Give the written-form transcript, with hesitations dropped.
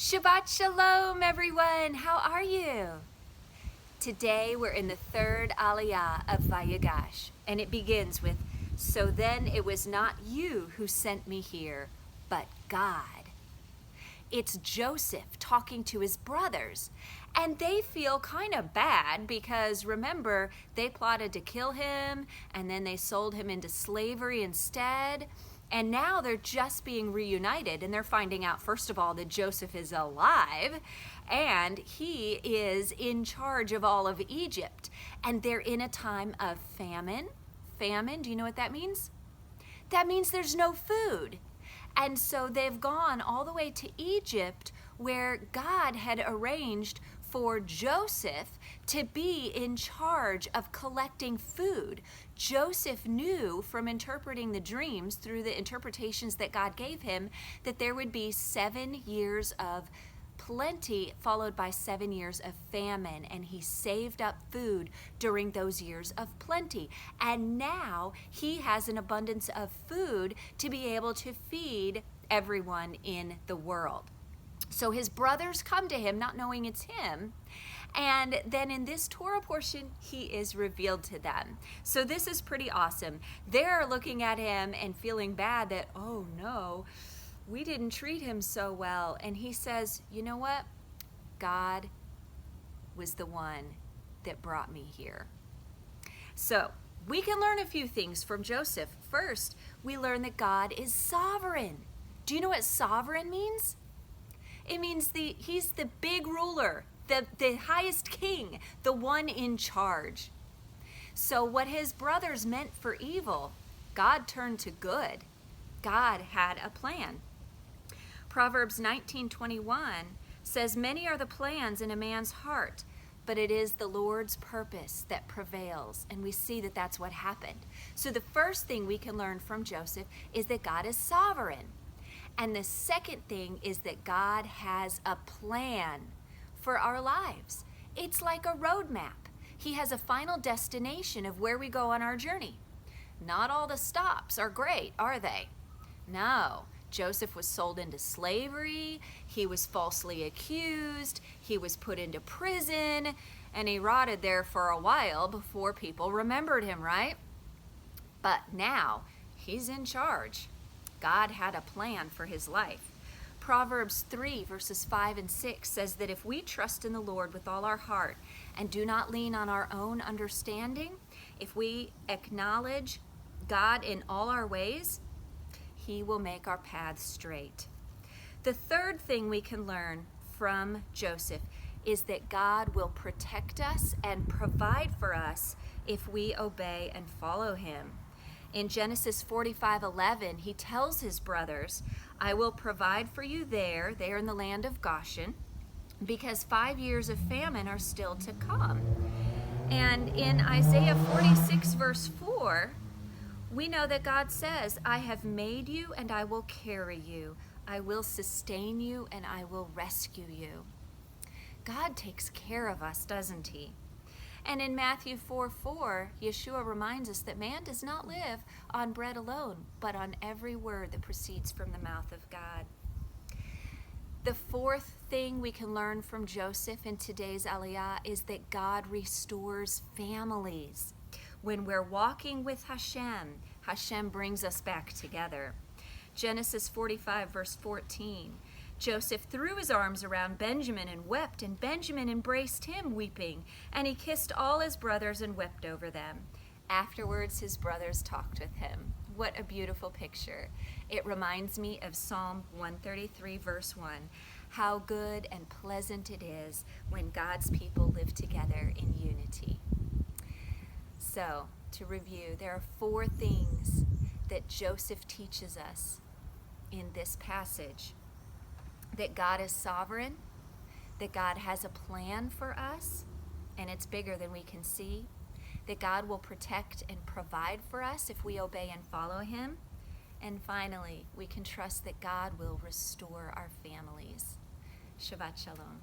Shabbat Shalom, everyone. How are you? Today we're in the third aliyah of Vayigash, and it begins with, "So then it was not you who sent me here, but God." It's Joseph talking to his brothers, and they feel kind of bad because, remember, they plotted to kill him, and then they sold him into slavery instead. And now they're just being reunited, and they're finding out, first of all, that Joseph is alive, and he is in charge of all of Egypt. And they're in a time of famine. Famine, do you know what that means? That means there's no food. And so they've gone all the way to Egypt, where God had arranged for Joseph to be in charge of collecting food. Joseph knew from interpreting the dreams through the interpretations that God gave him that there would be 7 years of plenty followed by 7 years of famine, and he saved up food during those years of plenty. And now he has an abundance of food to be able to feed everyone in the world. So his brothers come to him, not knowing it's him, and then in this Torah portion, he is revealed to them. So this is pretty awesome. They're looking at him and feeling bad that, oh no, we didn't treat him so well. And he says, you know what? God was the one that brought me here. So we can learn a few things from Joseph. First, we learn that God is sovereign. Do you know what sovereign means? It means he's the big ruler, the highest king, the one in charge. So what his brothers meant for evil, God turned to good. God had a plan. Proverbs 19:21 says, "Many are the plans in a man's heart, but it is the Lord's purpose that prevails." And we see that that's what happened. So the first thing we can learn from Joseph is that God is sovereign. And the second thing is that God has a plan for our lives. It's like a roadmap. He has a final destination of where we go on our journey. Not all the stops are great, are they? No. Joseph was sold into slavery. He was falsely accused. He was put into prison, and he rotted there for a while before people remembered him, right? But now he's in charge. God had a plan for his life. Proverbs 3 verses 5 and 6 says that if we trust in the Lord with all our heart and do not lean on our own understanding, if we acknowledge God in all our ways, he will make our paths straight. The third thing we can learn from Joseph is that God will protect us and provide for us if we obey and follow him. In Genesis 45:11, he tells his brothers, "I will provide for you there in the land of Goshen, because 5 years of famine are still to come." And in Isaiah 46 verse 4, we know that God says, "I have made you and I will carry you. I will sustain you and I will rescue you." God takes care of us, doesn't he? And in Matthew 4:4, Yeshua reminds us that man does not live on bread alone, but on every word that proceeds from the mouth of God. The fourth thing we can learn from Joseph in today's aliyah is that God restores families. When we're walking with Hashem, Hashem brings us back together. Genesis 45 verse 14. Joseph threw his arms around Benjamin and wept, and Benjamin embraced him, weeping, and he kissed all his brothers and wept over them. Afterwards, his brothers talked with him. What a beautiful picture. It reminds me of Psalm 133 verse 1. How good and pleasant it is when God's people live together in unity. So, to review, there are 4 things that Joseph teaches us in this passage. That God is sovereign, that God has a plan for us, and it's bigger than we can see, that God will protect and provide for us if we obey and follow him, and finally, we can trust that God will restore our families. Shabbat Shalom.